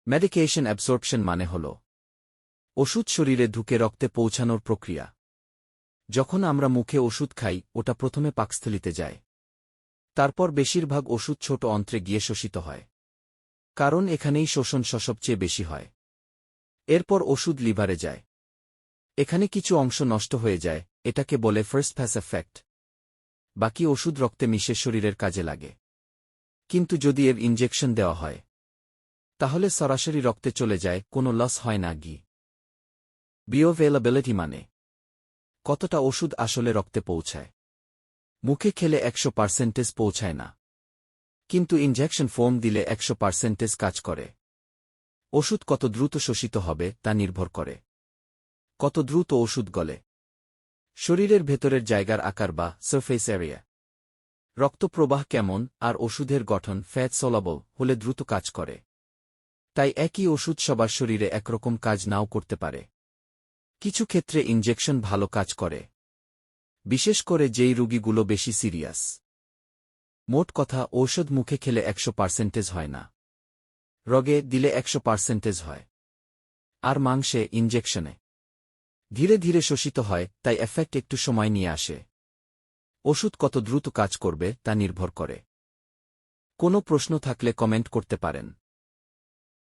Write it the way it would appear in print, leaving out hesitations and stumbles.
Medication absorption মানে হল ওষুধ শরীরে ঢুকে রক্তে পৌঁছানোর প্রক্রিয়া। যখন আমরা মুখে ওষুধ খাই, ওটা প্রথমে পাকস্থলিতে যায়। তারপর বেশিরভাগ ওষুধ ছোট অন্ত্রে গিয়ে শোষিত হয়, কারণ এখানেই শোষণ সবচেয়ে বেশি হয়। এরপর ওষুধ লিভারে যায়। এখানে কিছু অংশ নষ্ট হয়ে যায়, এটাকে বলে ফার্স্ট পাস এফেক্ট। বাকি ওষুধ রক্তে মিশে শরীরের কাজে লাগে। কিন্তু যদি এর ইনজেকশন দেওয়া হয়, তাহলে সরাসরি রক্তে চলে যায়, কোনো লস হয় না। বায়োঅ্যাভেলেবিলিটি মানে কতটা ওষুধ আসলে রক্তে পৌঁছায়। মুখে খেলে 100% পৌঁছায় না, কিন্তু ইনজেকশন ফর্ম দিলে 100% কাজ করে। ওষুধ কত দ্রুত শোষিত হবে তা নির্ভর করে কত দ্রুত ওষুধ গলে। শরীরের ভেতরের জায়গার আকার বা সারফেস এরিয়া, রক্তপ্রবাহ কেমন, আর ওষুধের গঠন ফ্যাট সলাবল হলে দ্রুত কাজ করে। তাই একই ওষুধ সবার শরীরে একরকম কাজ নাও করতে পারে। কিছু ক্ষেত্রে ইনজেকশন ভালো কাজ করে, বিশেষ করে যেই রোগীগুলো বেশি সিরিয়াস। মোট কথা, ঔষধ মুখে খেলে 100% হয় না, রগে দিলে 100% হয়। আর মাংসে, ইনজেকশনে ধীরে ধীরে শোষিত হয়, তাই এফেক্ট একটু সময় নিয়ে আসে। ওষুধ কত দ্রুত কাজ করবে তা নির্ভর করে। কোনো প্রশ্ন থাকলে কমেন্ট করতে পারেন।